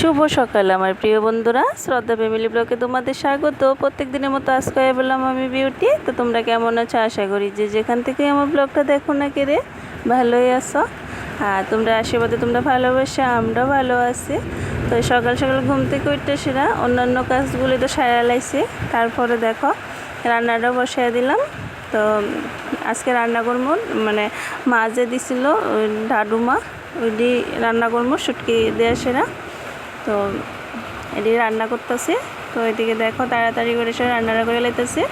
শুভ সকাল আমার প্রিয় বন্ধুরা, শ্রদ্ধা ফ্যামিলি ব্লগে তোমাদের স্বাগত। প্রত্যেক দিনের মতো আজকে বললাম আমি বিউটি। তো তোমরা কেমন আছো? আশা করি যে যেখান থেকে আমার ব্লগটা দেখো না কেড়ে ভালোই আছো। আর তোমরা আশীর্বাদে তোমরা ভালোবাসা আমরা ভালো আছি। তো সকাল সকাল ঘুম থেকে উঠতে সেরা অন্যান্য কাজগুলি তো সারা লাইছি। তারপরে দেখো রান্নাটা বসাই দিলাম। তো আজকে রান্না করবো মানে মা যে দিছিল ডাডুমা ওইটি রান্না করবো শুটকি দেওয়া সেরা। তো এটি রান্না করতেছে। তো এদিকে দেখো তাড়াতাড়ি করে সে রান্নাটা করে লাইতেছে।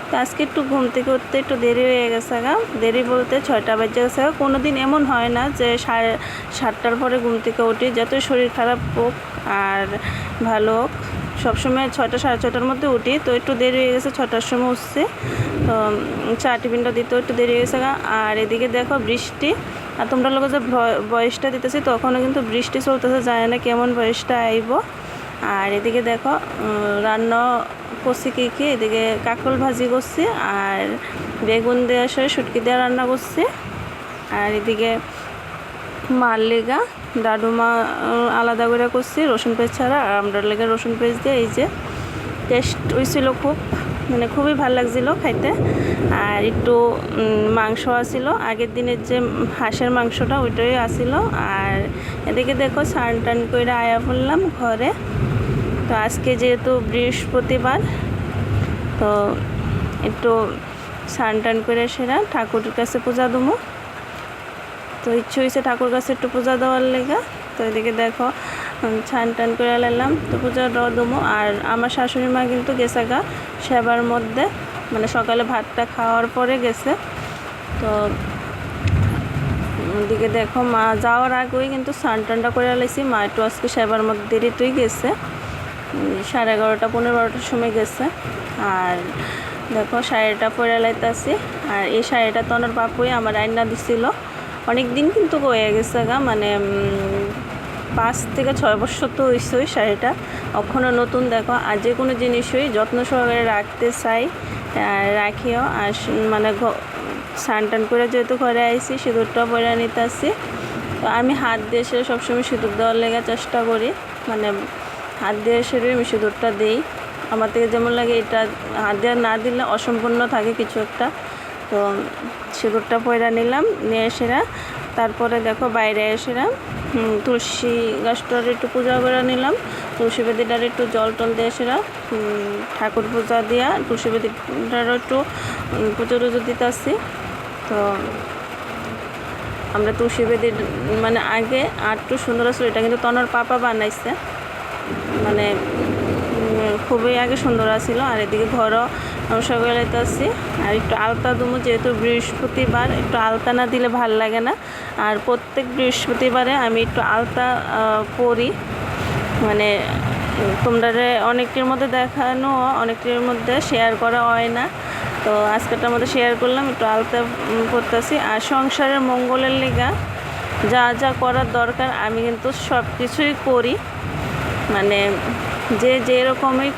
তো আজকে একটু ঘুম থেকে উঠতে একটু দেরি হয়ে গেছে গা। দেরি বলতে 6টা বেজে গেছে। কোনো দিন এমন হয় না যে 7টার পরে ঘুম থেকে উঠি, যতই শরীর খারাপ হোক আর ভালো হোক সবসময় 6টা সাড়ে 6টার মধ্যে উঠি। তো একটু দেরি হয়ে গেছে, 6টার সময় উঠছে। তো চা টিফিনটা দিতেও একটু দেরি হয়ে গেছে গা। আর এদিকে দেখো বৃষ্টি, আর তোমরা লোক যে বয়সটা দিতেছি তখনও কিন্তু বৃষ্টি চলতেছে, যায় না কেমন বয়সটা আইব। আর এদিকে দেখো রান্না করছি কী এদিকে কাঁকরোল ভাজি করছি আর বেগুন দেওয়া সহ শুটকি দেওয়া রান্না করছি। আর এদিকে মার লেগা ডাডুমা আলাদা করে করছি রসুন পেঁয়াজ ছাড়া, আর আমরা লেগে রসুন পেঁয়াজ দিয়ে। এই যে টেস্ট হয়েছিল খুব, মানে খুবই ভালো লাগছিলো খাইতে। আর একটু মাংস আসিল, আগের দিনের যে হাঁসের মাংসটা ওইটাই আসিল। আর এদিকে দেখো স্নান টান করে আয়া পড়লাম ঘরে। তো আজকে যেহেতু বৃহস্পতিবার, তো একটু স্নান টান করে সেরা ঠাকুরের কাছে পূজা দেবো। তো ইচ্ছে হয়েছে ঠাকুর কাছে একটু পূজা দেওয়ার লেগা। তো এদিকে দেখো ছান টান করে নিলাম, তো পূজা দেবো। আর আমার শাশুড়ি মা কিন্তু গেছে গা সেবার মধ্যে, মানে সকালে ভাতটা খাওয়ার পরে গেছে। তো ওদিকে দেখো মা যাওয়ার আগেই কিন্তু স্নান টানটা করে লাইছি। মা একটু আজকে সেবার মধ্যে দেরিতেই গেছে, 11:30 15টার সময় গেছে। আর দেখো শাড়িটা পরে লাইতেছি। আর এই শাড়িটা তো ওনার বাপুই আমার আয়না দিছিল অনেক দিন, কিন্তু হয়ে গেছে গা, মানে 5 থেকে 6 বছর তো হয়েছে ওই শাড়িটা, এখনও নতুন। দেখো আর যে কোনো জিনিসই যত্ন সহকারে রাখতে চাই, রাখিও। আর মানে স্নান টান করে যেহেতু ঘরে আইসি সিঁদুরটাও পরে নিতে আসি। তো আমি হাত দিয়ে সেরে সবসময় সিঁদুর দেওয়ার লেগে চেষ্টা করি, মানে হাত দিয়ে সেরে আমি সিঁদুরটা দিই। আমার থেকে যেমন লাগে, এটা হাত দিয়ে না দিলে অসম্পূর্ণ থাকে কিছু একটা। তো সিঁদুরটা পয়রা নিলাম, নিয়ে এসেরা তারপরে দেখো বাইরে এসেরা তুলসী গাছটার একটু পূজা করে নিলাম। তুলসী বেদিটার একটু জল টল দিয়ে এসেরা ঠাকুর পূজা দিয়া তুলসী বেদিটারও একটু পুজো টুজো দিতে আসছি। তো আমরা তুলসী বেদি মানে আগে আর একটু সুন্দর আসলো, এটা কিন্তু তনর পাপা বানাইছে, মানে খুবই আগে সুন্দর আসছিল। আর এদিকে ঘরও সকালে আসছি। আর একটু আলতা দুমু, যেহেতু বৃহস্পতিবার একটু আলতা না দিলে ভাল লাগে না। আর প্রত্যেক বৃহস্পতিবারে আমি একটু আলতা পরি, মানে তোমরা অনেকটির মধ্যে দেখানো অনেকটির মধ্যে শেয়ার করা হয় না। তো আজকেরটার মধ্যে শেয়ার করলাম, একটু আলতা করতেছি। আর সংসারের মঙ্গলের লেগা যা যা করার দরকার আমি কিন্তু সব কিছুই করি, মানে যে যেরকমই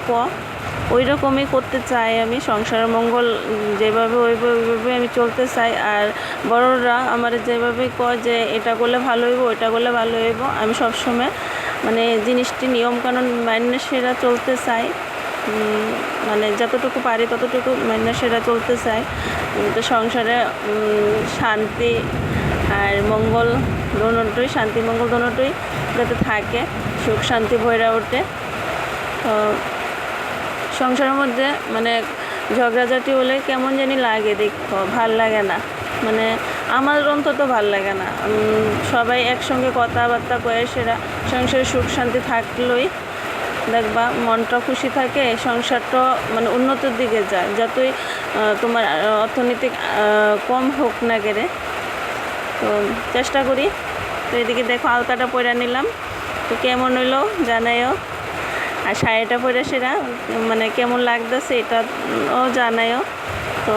ওই রকমই করতে চাই আমি। সংসারের মঙ্গল যেভাবে ওইভাবে আমি চলতে চাই। আর বড়রা আমার যেভাবে কয় যে এটা করলে ভালো হইব, ওইটা করলে ভালো হইব, আমি সবসময় মানে জিনিসটি নিয়মকানুন মাইনে সেরা চলতে চাই, মানে যতটুকু পারি ততটুকু মাইনে সেরা চলতে চাই। তো সংসারে শান্তি আর মঙ্গল দোনোটাই, শান্তি মঙ্গল দোনোটাই যাতে থাকে, সুখ শান্তি ভরে ওঠে। তো সংসারের মধ্যে মানে ঝগড়াঝাটি হলে কেমন জানি লাগে, দেখো ভাল লাগে না, মানে আমার অন্তত ভাল লাগে না। সবাই একসঙ্গে কথাবার্তা কয়ে সেরা সংসারে সুখ শান্তি থাকলেই দেখবা মনটা খুশি থাকে, সংসারটা মানে উন্নতির দিকে যায়, যতই তোমার অর্থনৈতিক কম হোক না কেড়ে। তো চেষ্টা করি। তো এদিকে দেখো আলতাটা পরে নিলাম, তো কেমন হইলো জানাইও। আর শাড়িটা পরে সেরা মানে কেমন লাগতেছে এটাও জানাইও। তো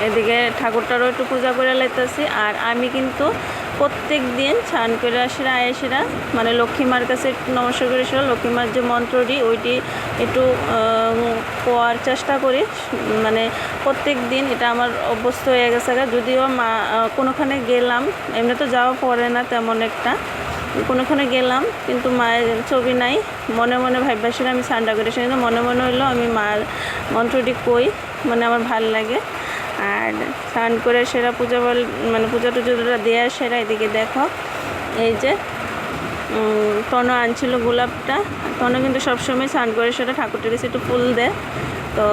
এদিকে ঠাকুরটারও একটু পূজা করে লাইতেছি। আর আমি কিন্তু প্রত্যেক দিন স্নান করে আসিরা আয়েসিরা মানে লক্ষ্মীমার কাছে একটু নমস্কার করে সেরা লক্ষ্মীমার যে মন্ত্রটি ওইটি একটু কোয়ার চেষ্টা করি, মানে প্রত্যেক দিন এটা আমার অভ্যস্ত হয়ে গেছে। যদিও মা কোনোখানে গেলাম, এমনি তো যাওয়া পড়ে না তেমন একটা, কোনোখানে গেলাম কিন্তু মায়ের ছবি নাই, মনে মনে ভাববাসীরা আমি সান্ডা করে সেখানে মনে মনে হইলো আমি মার মন্ত্রটি কই, মানে আমার ভাল লাগে। আর স্নান করে সেরা পূজা মানে পূজা টুজোটা দেওয়া সেরা। এদিকে দেখো এই যে তনু আনছিল গোলাপটা, তনু কিন্তু সবসময় স্নান করে সেটা ঠাকুরটার কাছে একটু ফুল দেয়। তো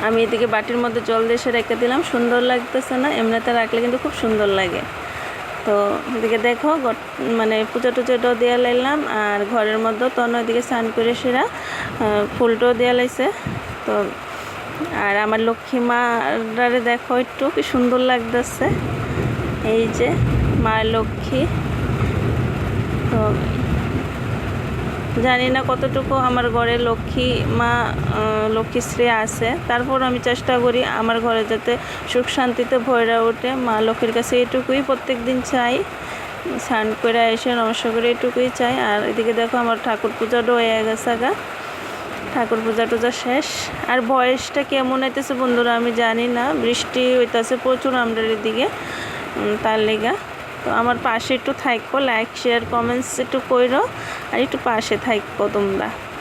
আমি এদিকে বাটির মধ্যে জল দিয়ে সে রেখে দিলাম, সুন্দর লাগতেছে না? এমনিতে রাখলে কিন্তু খুব সুন্দর লাগে। তো এদিকে দেখো মানে পূজা টুজাটাও দেওয়া লাইলাম, আর ঘরের মধ্যেও তনু এদিকে স্নান করে সেরা ফুলটাও দেওয়া লাইছে। তো আর আমার লক্ষ্মী মারে দেখো একটু কি সুন্দর লাগতেছে, এই যে মা লক্ষ্মী। তো জানি না কতটুকু আমার ঘরে লক্ষ্মী মা লক্ষ্মীশ্রী আছে, তারপর আমি চেষ্টা করি আমার ঘরে যাতে সুখ শান্তিতে ভরে ওঠে। মা লক্ষ্মীর কাছে এটুকুই প্রত্যেক দিন চাই, স্নান করে এসে নমস্কার করে এটুকুই চাই। আর এদিকে দেখো আমার ঠাকুর পূজাটাও হয়ে গেছে গা, ঠাকুর পূজা টুজা শেষ। আর বয়সটা কেমন হইতেছে বন্ধুরা আমি জানি না, বৃষ্টি হইতেছে প্রচুর আমাদের এদিকে, তার লেগা। তো আমার পাশে একটু থাকো, লাইক শেয়ার কমেন্টস একটু কইরো, আর একটু পাশে থাকো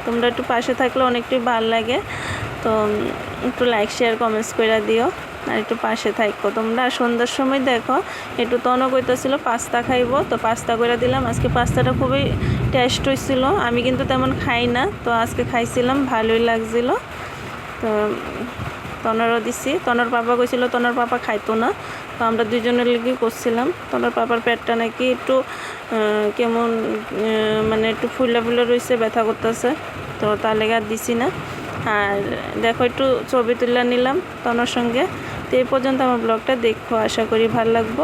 তোমরা একটু পাশে থাকলে অনেকটাই ভালো লাগে। তো একটু লাইক শেয়ার কমেন্টস করে দিও, আর একটু পাশে থাকো তোমরা। আর সন্ধ্যার সময় দেখো একটু তনু কইতেছিল পাস্তা খাইবো, তো পাস্তা করে দিলাম। আজকে পাস্তাটা খুবই টেস্ট হয়েছিল, আমি কিন্তু তেমন খাই না, তো আজকে খাইছিলাম, ভালোই লাগছিল। তো তনরও দিছি, তনর পাপা কইছিল তনর পাপা খাইতো না, তো আমরা দুজনের লেগে করছিলাম। তনর পাপার পেটটা নাকি একটু কেমন মানে একটু ফুলা রয়েছে, ব্যথা করতেছে, তো তার লেগে আর দিছি না। আর দেখো একটু ছবি তুলে নিলাম তনর সঙ্গে। তো এই পর্যন্ত আমার ব্লগটা দেখো, আশা করি ভালো লাগবো।